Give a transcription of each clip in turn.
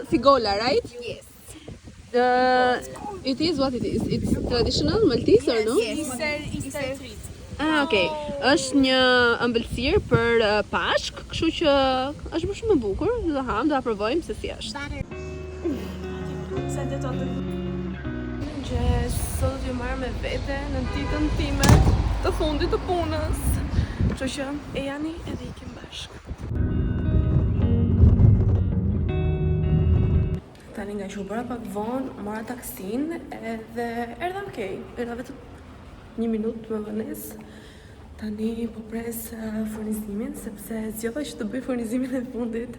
Figola, right? Yes. It is what it is. It's traditional Maltese or no? Easter treat. Okay. Është një ëmbëlsirë për Pashk, kështu që është më shumë e bukur. Do ta ham, do ta provojmë se si është. Mëngjes, sot do t'ju marr me vete në ditën time të fundit të punës. Kështu që e jani edhe ikim bashkë. Tani nga që u bëra pak vonë, mora taksin edhe erdha okej. Erdha vetëm 1 minutë me vones. Tani po pres furnizimin, sepse zgjodha që të bëj furnizimin e fundit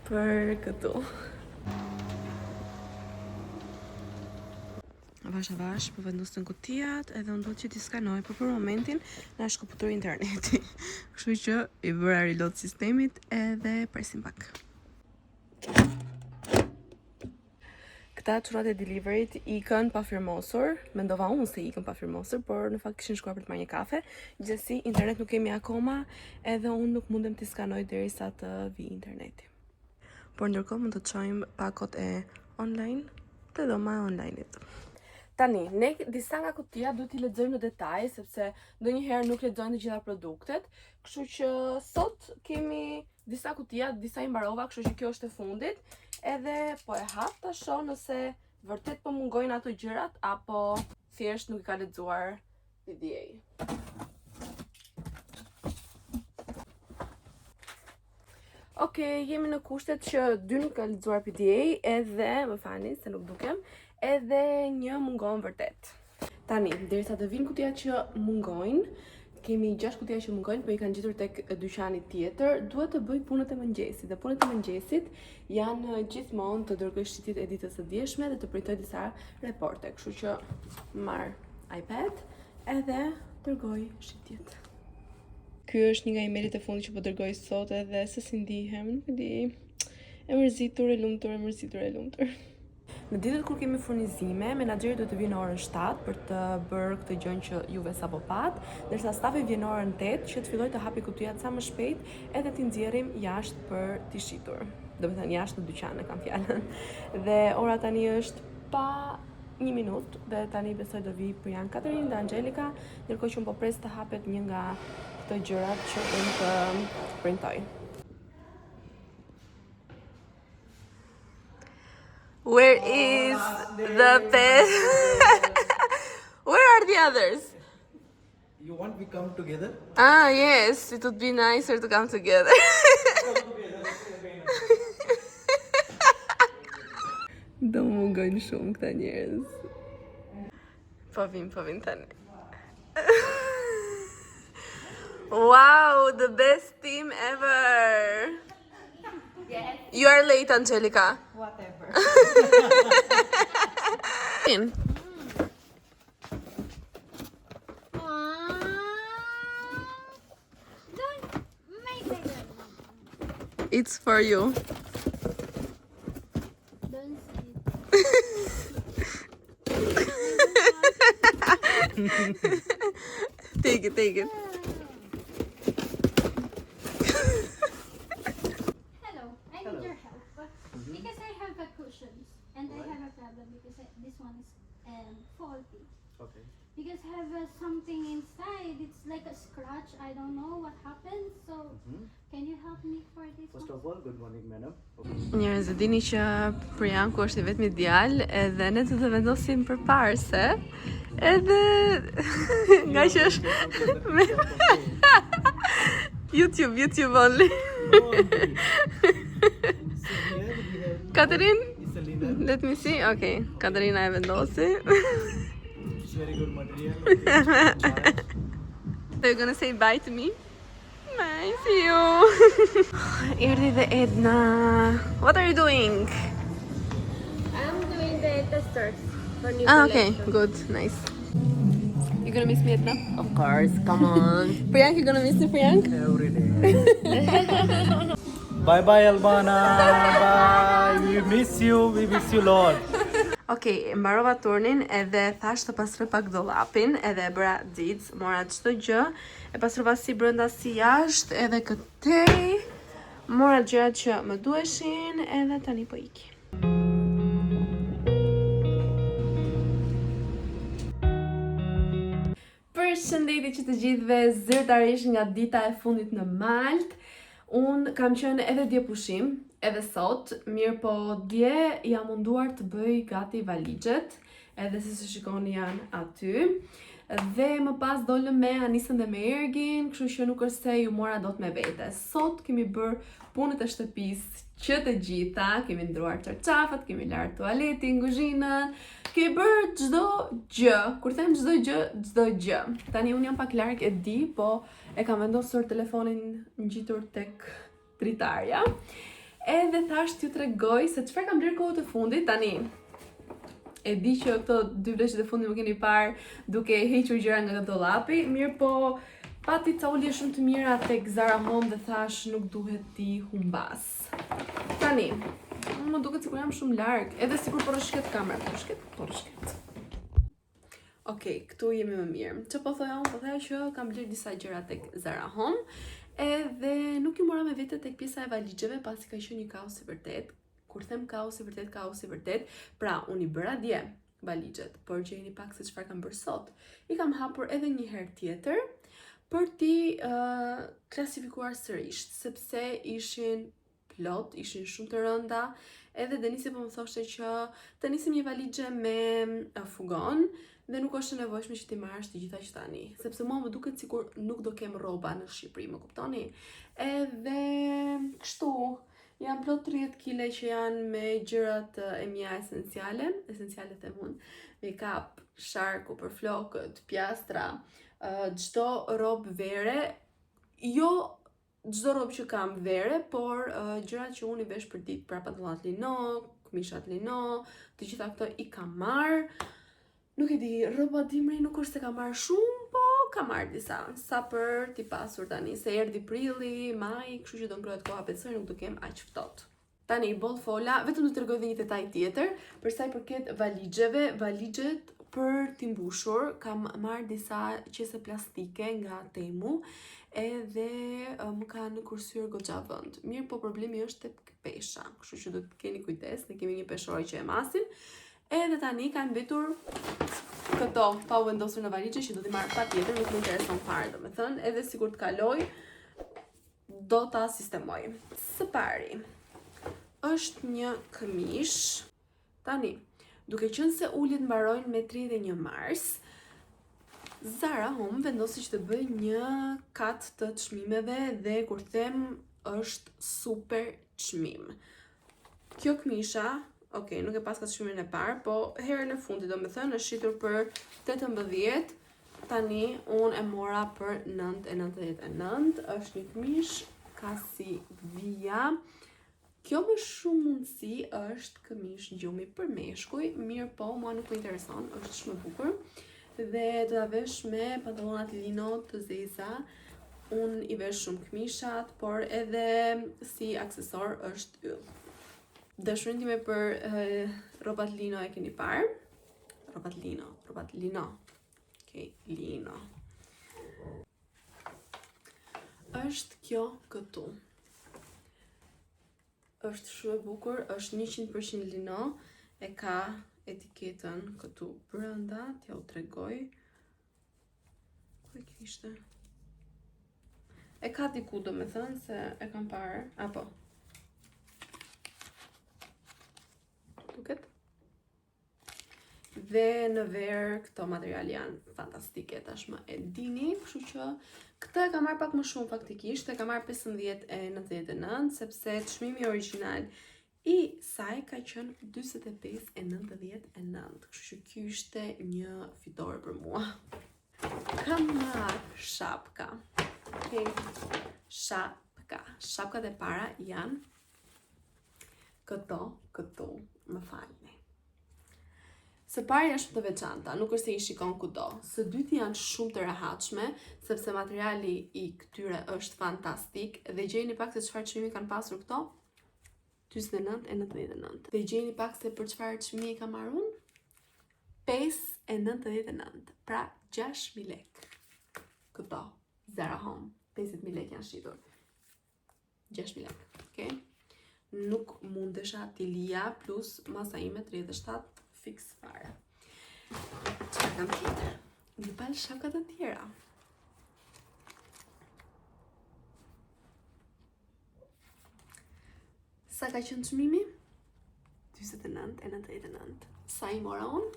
për këtu. Avash, po vendosën kutijat edhe unë do që t'i skanoj, por për momentin na është shkëputur interneti. Kështu që i bëra reload sistemit edhe presim pak. Këta çurat e deliveryt ikën pa firmosur, mendova unë se ikën pa firmosur, por në fakt kishin shkuar për të marrë një kafe. Gjithsesi, internet nuk kemi akoma, edhe unë nuk mundem t'i skanoj derisa të vi interneti. Por ndërkohë mund të çojmë pakot e online te dhoma e online-it. Tani, ne disa nga kutija duhet t'i lexojmë në detaj, sepse ndonjëherë nuk lexojnë të gjitha produktet, kështu që sot kemi disa kutija, disa i mbarova, kështu që kjo është e fundit. Edhe po e hap ta shoh nëse vërtet po mungojnë ato gjërat apo thjesht nuk i ka lexuar PDA. Okej, jemi në kushtet që 2 nuk ka lexuar PDA edhe, më falni se nuk dukem, edhe 1 mungon vërtet. Tani, derisa të vinë kutijat që mungojnë, kemi 6 kutija që mungojnë, po i kanë gjetur tek dyqani tjetër, duhet të bëj punët e mëngjesit. Dhe punët e mëngjesit janë gjithmonë të dërgoj shitjet e ditës së dieshme dhe të printoj disa reporte. Kështu që marr iPad edhe dërgoj shitjet. Ky është një nga emailët e fundit që po dërgoj sot edhe se si ndihem, nuk e di. E mërzitur, e lumtur. Në ditët kur kemi furnizime, menaxheri duhet të vinë në orën 7 për të bërë këtë gjë që juve sapo pat, ndërsa stafi vjen në orën 8 që të fillojë të hapi kutijat sa më shpejt edhe t'i nxjerrim jashtë për t'i shitur. Do të thënë jashtë në dyqan, e kam fjalën. Dhe ora tani është pa 1 minutë dhe tani besoj do vi Priyan, Katerin dhe Angelika, ndërkohë që unë po pres të hapet një nga këto gjërat që unë të printoj. Where is the pet? Where are the others? You want we come together? Ah, yes, it would be nicer to come together. Do më mungojnë shumë këta njerëz. Po vim tani. Wow, the best team ever! Yes. You are late, Angelica. Whatever. Don't make it. It's for you. Don't say it. Take it. Hello, I need your help. Because I have a cushions and I have a problem because this one is faulty. Okay. Because I have something inside. It's like a scratch. I don't know what happened. So can you help me for this First one? of all, good morning, madam. Njerëz e dini që Priyanku është i vetmi djalë edhe ne do të vendosim përpara se edhe nga që është me YouTube only. Katerin, let me see. Okay, Katerina e vendosi. It's very good material. So you're gonna say bye to me? Bye, see you. Erdhi dhe Edna. What are you doing? I'm doing the testers for new Okay, good, nice. You gonna miss me, Edna? Of course, come on. Priyank, you gonna miss me, Priyank? Every day. Bye bye, Albana. Bye. We miss you. We miss you, Lord. Okej, mbarova turnin edhe thash të pastroj pak dollapin edhe e bëra xix, mora çdo gjë, e pastrova si brenda si jashtë, edhe këtej mora gjërat që më duheshin edhe tani po iki. Përshëndetje që të gjithëve, zyrtarisht nga dita e fundit në Malt. Unë kam qenë edhe dje pushim, edhe sot, mirë po dje jam munduar të bëj gati valixhet, edhe si shikoni janë aty. Dhe më pas dollëm me Anisën dhe me Ergin, kështu që nuk është se ju mora dot me vete. Sot kemi bërë punët e shtëpisë që të gjitha, kemi ndruar çarçafat, kemi larë tualetin, kuzhinën, kemi bërë çdo gjë. Kur them çdo gjë, çdo gjë. Tani unë jam pak larg e di, po e kam vendosur telefonin ngjitur tek dritarja. Edhe thash t'ju tregoj se çfarë kam bërë kohët e fundit. Tani e di që këto 2 vleshët e fundit më keni parë duke hequr gjëra nga dollapi, mirë po pati ca ulje shumë të mira tek Zara Home dhe thash nuk duhet t'i humbas. Tani, më duket sikur jam shumë larg, edhe sikur po rrshket kamera, po rrshket. Okej, këtu jemi më mirë. Që po thoja unë, po thoja që kam blerë disa gjëra tek Zara Home, edhe nuk ju mora me vete tek pjesa e valixheve pasi ka qenë një kaos i vërtet. Kur them kaos i vërtet, pra unë i bëra dje valixhet, por gjeni pak se çfarë kam bërë sot. I kam hapur edhe një herë tjetër për t'i klasifikuar sërish, sepse ishin plot, ishin shumë të rënda, edhe Denisi po më thoshte që të nisim një valixhe me fugon dhe nuk është e nevojshme që ti marrësh të gjitha që tani, sepse mua më duket sikur nuk do kem rroba në Shqipëri, më kuptoni? Edhe kështu janë plot 30 kg që janë me gjërat e mia esenciale them unë, make-up, sharku për flokët, pjastra, çdo robë vere, jo çdo robë që kam vere, por gjërat që unë i vesh për ditë, pra pantallonat lino, këmishat lino, të gjitha këto i kam marr. Nuk e di, rroba dimri nuk është se kam marr shumë, po kam marr disa, sa për t'i pasur tani, se erdhi prilli, maj, kështu që do ngrohet koha besoj nuk do kem aq ftohtë. Tani boll fola, vetëm do t'rregoj edhe një detaj tjetër, për sa i përket valixheve, valixhet për t'i mbushur, kam marr disa qese plastike nga Temu, edhe më kanë kursyer goxha vend. Mirë, po problemi është tek pesha, kështu që do të keni kujdes, ne kemi një peshore që e masim. Edhe tani kanë mbetur këto pa u vendosur në valixhe që do t'i marr patjetër, nuk më intereson fare domethënë, edhe sikur të kaloj do ta sistemoj. Së pari është një këmish. Tani, duke qenë se uljet mbarojnë me 31 mars, Zara Home vendosi që të bëj një kat të çmimeve dhe kur them është super çmim. Kjo këmisha, okej, nuk e pas ka çmimin e parë, po herën e fundit domethënë është shitur për 18, tani unë e mora për 9.99, është një këmish kasi vija. Kjo më shumë mundësi është këmish gjumi për meshkuj, mirë po, mua nuk më intereson, është shumë e bukur. Dhe do ta vesh me pantallonat lino të zeza. Unë i vesh shumë këmishat, por edhe si aksesor është yll. Dashurinë time për rrobat lino e keni parë. Rrobat lino. Okej, lino. Është kjo këtu. Është shumë e bukur, është 100% lino, e ka etiketën këtu brenda, t'ja u tregoj. Ku e kishte? E ka diku domethënë se e kam parë, apo. Duket? Dhe në verë këto materiale janë fantastike, tashmë e dini, kështu që këtë e kam marrë pak më shumë faktikisht, e kam marrë 15.99, sepse çmimi origjinal i saj ka qenë 45.99, kështu që ky ishte një fitore për mua. Kam marrë shapka. Okay. Shapkat e para janë këto, më falni. Së pari është shumë të veçanta, nuk është se i shikon kudo. Së dyti janë shumë të rehatshme, sepse materiali i këtyre është fantastik dhe gjeni pak se çfarë çmimi kanë pasur këto? 49.99. Dhe gjeni pak se për çfarë çmimi i kam marrë unë? 5.99. Pra 6.000 lek. Këto, Zara Home, 50.000 lek janë shitur. 6.000 lek, okay? nuk mundesha t'i lija plus masa ime 37 fix fare. Çfarë kam tjetër? Një palë shapka të tjera. Sa ka qenë çmimi? 49,99. Sa i mora unë?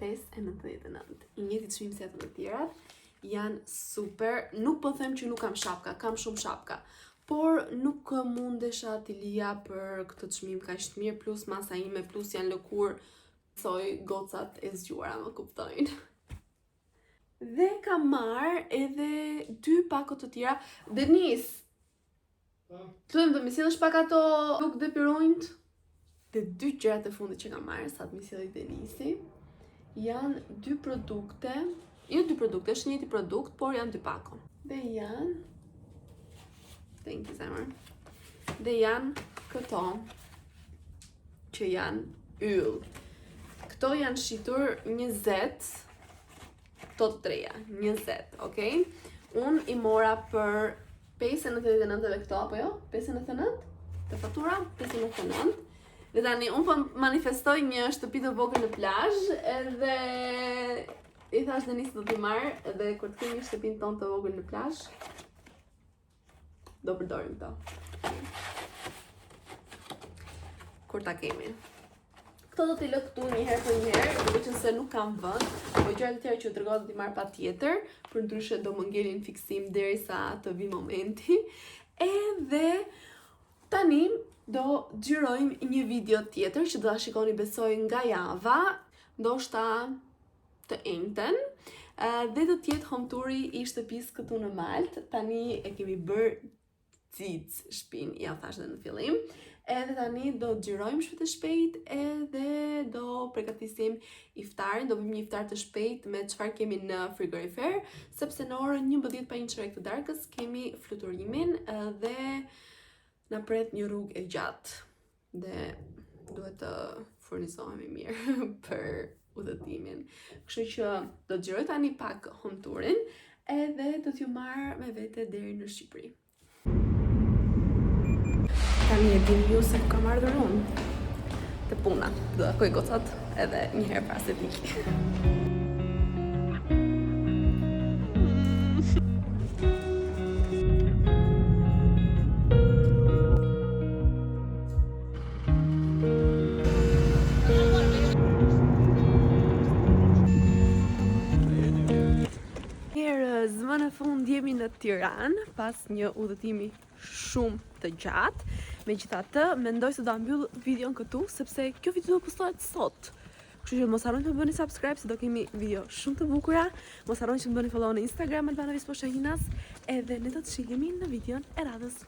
5,99. I njëjti çmim si ato të tjerat. Janë super. Nuk po them që nuk kam shapka, kam shumë shapka. Por nuk mundesha t'i lija për këtë çmim kaq të mirë, plus masa ime, plus janë lëkur, thoj gocat e zgjuara, më kuptojnë. Dhe kam marr edhe 2 pako të tjera. Denis, të lutem të më sjellësh pak ato luk dhe pironjt. Dhe 2 gjërat e fundit që kam marrë sa të më sjelli Denisi janë 2 produkte, jo 2 produkte, është njëjti produkt, por janë 2 pako. Dhe janë thank you, zemër. Dhe janë këto që janë yll. Këto janë shitur 20, këto të treja, 20, okay? Unë i mora për 5,99 dhe këto, apo jo? 5,99? Të fatura? 5,99. Dhe tani, unë po manifestoj një shtëpi të vogël në plazh, edhe i thash Denis do t'i marr, edhe kur të kemi shtëpinë tonë të vogël në plazh, do përdorim këto. Kur ta kemi. Këto do t'i lë këtu një herë për një herë, duke qenë se nuk kam vend, po gjërat e tjera që u tregova do t'i marr patjetër, për ndryshe do më ngelin fiksim derisa të vi momenti. Edhe tani do xhirojmë një video tjetër që do ta shikoni besoj nga java, ndoshta të enjten, dhe do t'jetë home touri i shtëpisë këtu në Malt. Tani e kemi bërë cic shtëpinë, ja thash edhe në fillim. Edhe tani do xhirojmë shpejt e shpejt edhe do përgatisim iftarin, do bëjmë një iftar të shpejt me çfarë kemi në frigorifer, sepse në orën 11:15 të darkës kemi fluturimin dhe na pret një rrugë e gjatë dhe duhet të furnizohemi mirë për udhëtimin. Kështu që do xhiroj tani pak home tourin edhe do t'ju marr me vete deri në Shqipëri. Tani e dini ju se ku kam ardhur unë? Te puna. Do ta takoj gocat edhe një herë pas se vik. Më në fund jemi në Tiranë pas një udhëtimi shumë të gjatë. Megjithatë, mendoj se do ta mbyll videon këtu sepse kjo video do postohet sot. Kështu që mos harroni të bëni subscribe se do kemi video shumë të bukura. Mos harroni që të bëni follow në Instagram Albana Vispo Shahinas edhe ne do të shihemi në videon e radhës.